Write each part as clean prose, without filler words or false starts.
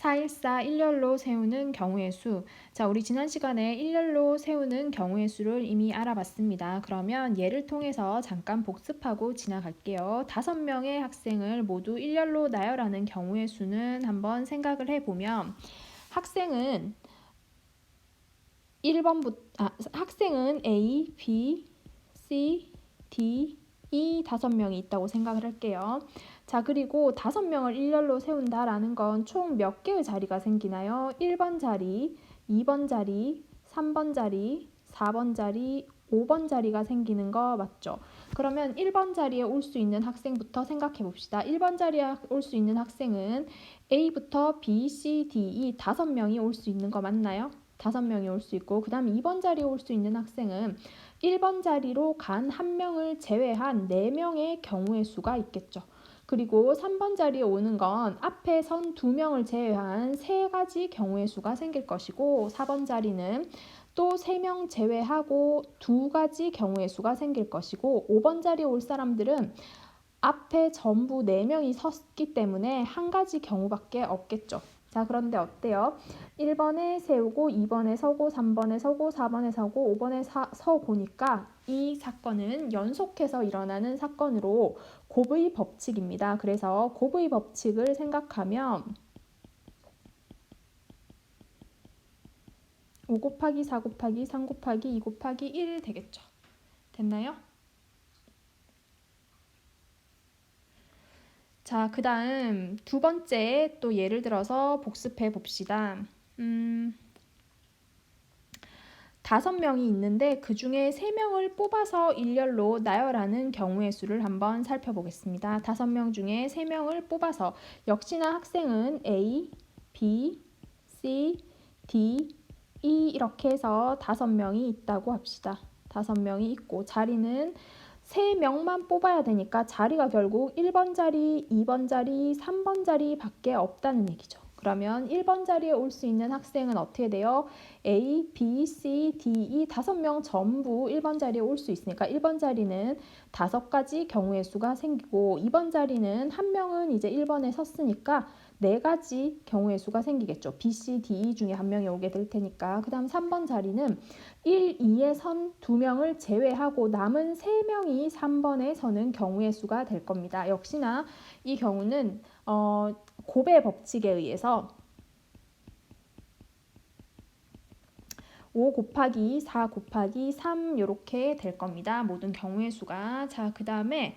414 일렬로 세우는 경우의 수. 자, 우리 지난 시간에 일렬로 세우는 경우의 수를 이미 알아봤습니다. 그러면 예를 통해서 잠깐 복습하고 지나갈게요. 5명의 학생을 모두 일렬로 나열하는 경우의 수는 한번 생각을 해보면 학생은 학생은 A, B, C, D, E 5명이 있다고 생각을 할게요. 자, 그리고 5명을 일렬로 세운다라는 건 총 몇 개의 자리가 생기나요? 1번 자리, 2번 자리, 3번 자리, 4번 자리, 5번 자리가 생기는 거 맞죠? 그러면 1번 자리에 올 수 있는 학생부터 생각해 봅시다. 1번 자리에 올 수 있는 학생은 A부터 B, C, D, E 5명이 올 수 있는 거 맞나요? 5명이 올 수 있고, 그 다음 2번 자리에 올 수 있는 학생은 1번 자리로 간 1명을 제외한 4명의 경우의 수가 있겠죠. 그리고 3번 자리에 오는 건 앞에 선 2명을 제외한 3가지 경우의 수가 생길 것이고, 4번 자리는 또 3명 제외하고 2가지 경우의 수가 생길 것이고, 5번 자리에 올 사람들은 앞에 전부 4명이 섰기 때문에 1가지 경우밖에 없겠죠. 자, 그런데 어때요? 1번에 세우고 2번에 서고 3번에 서고 4번에 서고 5번에 서고니까 이 사건은 연속해서 일어나는 사건으로 곱의 법칙입니다. 그래서 곱의 법칙을 생각하면 5 곱하기 4 곱하기 3 곱하기 2 곱하기 1 되겠죠. 됐나요? 자, 그 다음 두 번째 또 예를 들어서 복습해 봅시다. 5명이 있는데 그 중에 3명을 뽑아서 일렬로 나열하는 경우의 수를 한번 살펴보겠습니다. 5명 중에 3명을 뽑아서 역시나 학생은 A, B, C, D, E 이렇게 해서 5명이 있다고 합시다. 5명이 있고 자리는 3명만 뽑아야 되니까 자리가 결국 1번 자리, 2번 자리, 3번 자리밖에 없다는 얘기죠. 그러면 1번 자리에 올 수 있는 학생은 어떻게 돼요? A, B, C, D, E 5명 전부 1번 자리에 올 수 있으니까 1번 자리는 5가지 경우의 수가 생기고 2번 자리는 1명은 이제 1번에 섰으니까 4가지 경우의 수가 생기겠죠. B, C, D, E 중에 1명이 오게 될 테니까. 그 다음 3번 자리는 1, 2에 선 2명을 제외하고 남은 3명이 3번에 서는 경우의 수가 될 겁니다. 역시나 이 경우는 곱의 법칙에 의해서 5 곱하기 4 곱하기 3 이렇게 될 겁니다. 모든 경우의 수가. 자, 그 다음에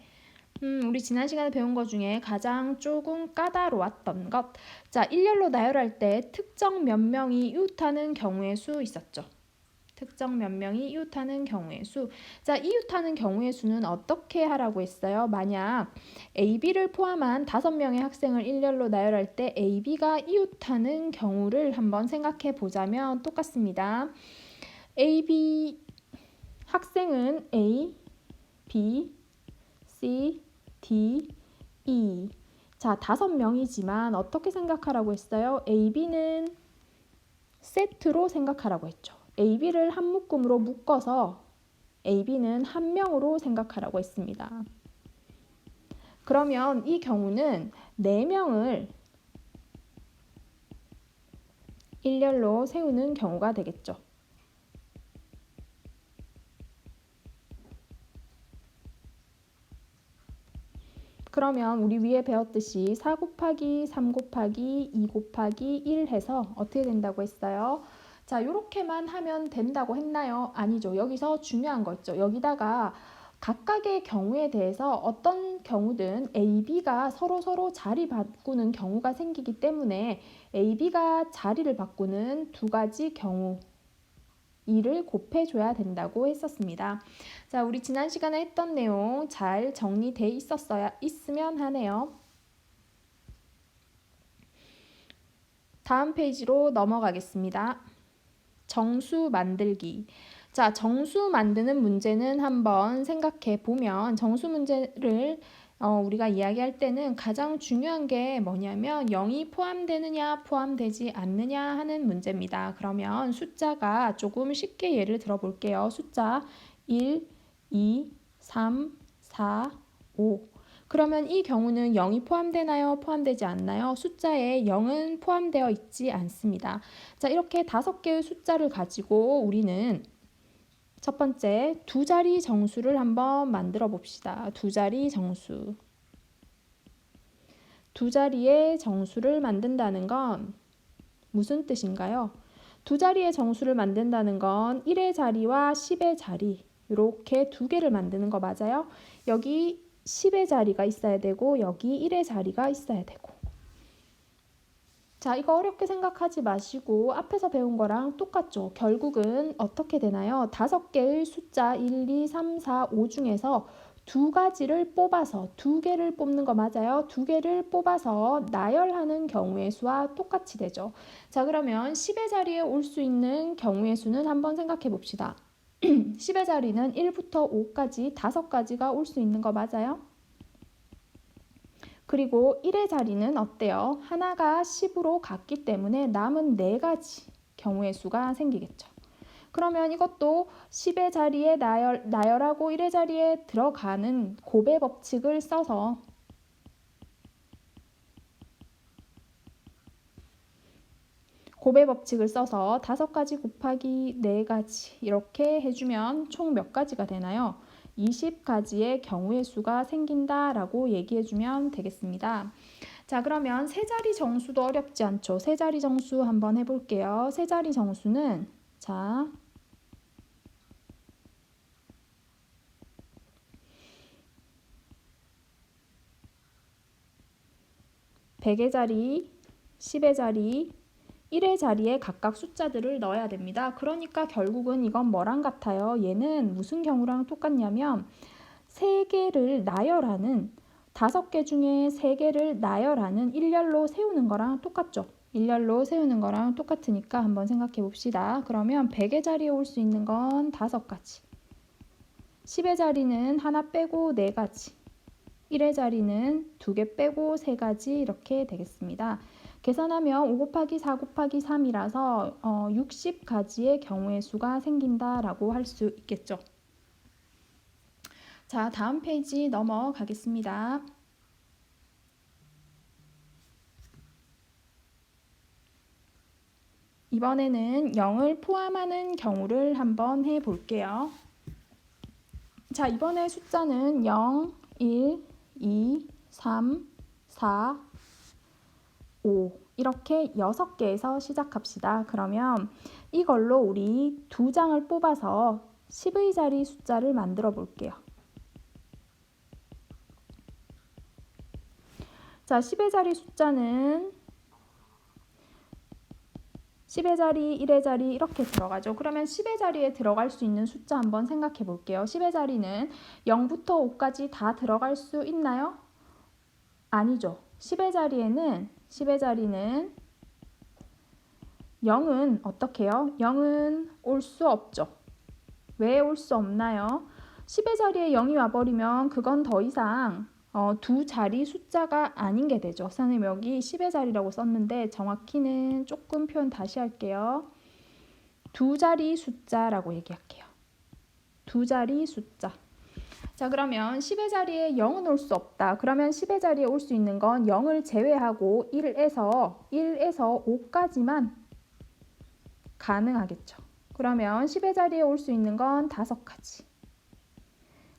우리 지난 시간에 배운 것 중에 가장 조금 까다로웠던 것. 자, 일렬로 나열할 때 특정 몇 명이 이웃하는 경우의 수 있었죠. 특정 몇 명이 이웃하는 경우의 수. 자, 이웃하는 경우의 수는 어떻게 하라고 했어요? 만약 AB를 포함한 5명의 학생을 일렬로 나열할 때 AB가 이웃하는 경우를 한번 생각해 보자면 똑같습니다. AB 학생은 A, B, C, D, E. 자, 5명이지만 어떻게 생각하라고 했어요? AB는 세트로 생각하라고 했죠. AB를 한 묶음으로 묶어서 AB는 한 명으로 생각하라고 했습니다. 그러면 이 경우는 4명을 일렬로 세우는 경우가 되겠죠. 그러면 우리 위에 배웠듯이 4 곱하기 3 곱하기 2 곱하기 1 해서 어떻게 된다고 했어요? 자, 이렇게만 하면 된다고 했나요? 아니죠. 여기서 중요한 거 있죠. 여기다가 각각의 경우에 대해서 어떤 경우든 A, B가 서로 자리 바꾸는 경우가 생기기 때문에 A, B가 자리를 바꾸는 2가지 경우 이를 곱해줘야 된다고 했었습니다. 자, 우리 지난 시간에 했던 내용 잘 정리돼 있으면 하네요. 다음 페이지로 넘어가겠습니다. 정수 만들기. 자, 정수 만드는 문제는 한번 생각해 보면 정수 문제를 우리가 이야기할 때는 가장 중요한 게 뭐냐면 0이 포함되느냐 포함되지 않느냐 하는 문제입니다. 그러면 숫자가 조금 쉽게 예를 들어 볼게요. 숫자 1, 2, 3, 4, 5. 그러면 이 경우는 0이 포함되나요? 포함되지 않나요? 숫자에 0은 포함되어 있지 않습니다. 자, 이렇게 5개의 숫자를 가지고 우리는 첫 번째 두 자리 정수를 한번 만들어 봅시다. 두 자리 정수. 두 자리의 정수를 만든다는 건 무슨 뜻인가요? 두 자리의 정수를 만든다는 건 1의 자리와 10의 자리 이렇게 두 개를 만드는 거 맞아요? 여기 10의 자리가 있어야 되고 여기 1의 자리가 있어야 되고. 자, 이거 어렵게 생각하지 마시고 앞에서 배운 거랑 똑같죠. 결국은 어떻게 되나요? 5개의 숫자 1, 2, 3, 4, 5 중에서 두 가지를 뽑아서 두 개를 뽑는 거 맞아요? 두 개를 뽑아서 나열하는 경우의 수와 똑같이 되죠. 자, 그러면 10의 자리에 올 수 있는 경우의 수는 한번 생각해 봅시다. 10의 자리는 1부터 5까지 5가지가 올 수 있는 거 맞아요? 그리고 1의 자리는 어때요? 하나가 10으로 갔기 때문에 남은 4가지 경우의 수가 생기겠죠. 그러면 이것도 10의 자리에 나열하고 1의 자리에 들어가는 곱의 법칙을 써서 곱의 법칙을 써서 5가지 곱하기 4가지 이렇게 해주면 총 몇 가지가 되나요? 20가지의 경우의 수가 생긴다라고 얘기해주면 되겠습니다. 자, 그러면 세자리 정수도 어렵지 않죠? 세자리 정수 한번 해볼게요. 세자리 정수는 자, (100의) 자리, (10의) 자리, (1의) 자리에 각각 숫자들을 넣어야 됩니다. 그러니까 결국은 이건 뭐랑 같아요? 얘는 무슨 경우랑 똑같냐면 3개를 나열하는 5개 중에 3개를 나열하는 일렬로 세우는 거랑 똑같죠. 일렬로 세우는 거랑 똑같으니까 한번 생각해 봅시다. 그러면 100의 자리에 올 수 있는 건 5가지. 10의 자리는 하나 빼고 4가지. 1의 자리는 2개 빼고 3가지 이렇게 되겠습니다. 계산하면 5 곱하기 4 곱하기 3이라서 60가지의 경우의 수가 생긴다라고 할 수 있겠죠. 자, 다음 페이지 넘어가겠습니다. 이번에는 0을 포함하는 경우를 한번 해볼게요. 자, 이번에 숫자는 0, 1, 2, 3, 4, 5 이렇게 6개에서 시작합시다. 그러면 이걸로 우리 2장을 뽑아서 10의 자리 숫자를 만들어 볼게요. 자, 10의 자리 숫자는 10의 자리, 1의 자리 이렇게 들어가죠. 그러면 10의 자리에 들어갈 수 있는 숫자 한번 생각해 볼게요. 10의 자리는 0부터 5까지 다 들어갈 수 있나요? 아니죠. 10의 자리는 0은 어떻게 해요? 0은 올 수 없죠. 왜 올 수 없나요? 10의 자리에 0이 와버리면 그건 더 이상 두 자리 숫자가 아닌 게 되죠. 선생님 여기 10의 자리라고 썼는데 정확히는 조금 표현 다시 할게요. 두 자리 숫자라고 얘기할게요. 두 자리 숫자. 자, 그러면 10의 자리에 0은 올 수 없다. 그러면 10의 자리에 올 수 있는 건 0을 제외하고 1에서 5까지만 가능하겠죠. 그러면 10의 자리에 올 수 있는 건 5가지.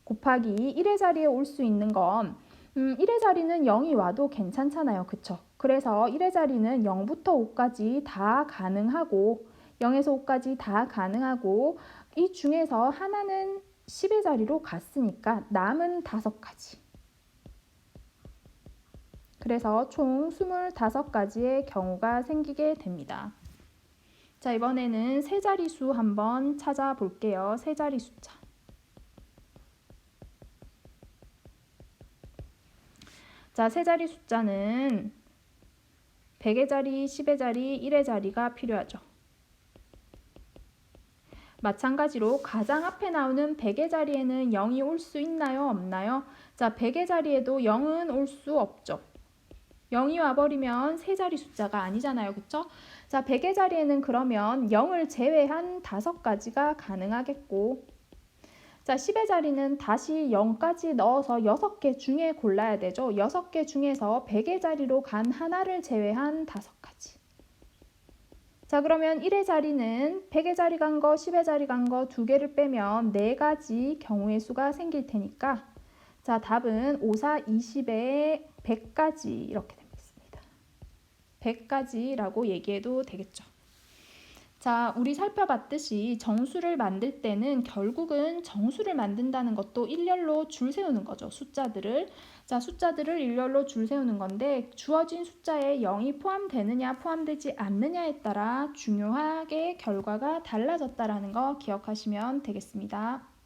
곱하기 1의 자리에 올 수 있는 건 1의 자리는 0이 와도 괜찮잖아요. 그쵸? 그래서 1의 자리는 0부터 5까지 다 가능하고 0에서 5까지 다 가능하고 이 중에서 하나는 10의 자리로 갔으니까 남은 5가지. 그래서 총 25가지의 경우가 생기게 됩니다. 자, 이번에는 세자리수 한번 찾아볼게요. 세자리 숫자. 자, 세자리 숫자는 100의 자리, 10의 자리, 1의 자리가 필요하죠. 마찬가지로 가장 앞에 나오는 100의 자리에는 0이 올 수 있나요? 없나요? 자, 100의 자리에도 0은 올 수 없죠. 0이 와버리면 세자리 숫자가 아니잖아요. 그쵸? 자, 100의 자리에는 그러면 0을 제외한 5가지가 가능하겠고 자, 10의 자리는 다시 0까지 넣어서 6개 중에 골라야 되죠. 6개 중에서 100의 자리로 간 하나를 제외한 5가지. 자, 그러면 1의 자리는 100의 자리 간 거, 10의 자리 간 거 2개를 빼면 4가지 경우의 수가 생길 테니까 자, 답은 5, 4, 20에 100가지 이렇게 되겠습니다. 100가지라고 얘기해도 되겠죠. 자, 우리 살펴봤듯이 정수를 만들 때는 결국은 정수를 만든다는 것도 일렬로 줄 세우는 거죠. 숫자들을. 자, 숫자들을 일렬로 줄 세우는 건데 주어진 숫자에 0이 포함되느냐 포함되지 않느냐에 따라 중요하게 결과가 달라졌다라는 거 기억하시면 되겠습니다.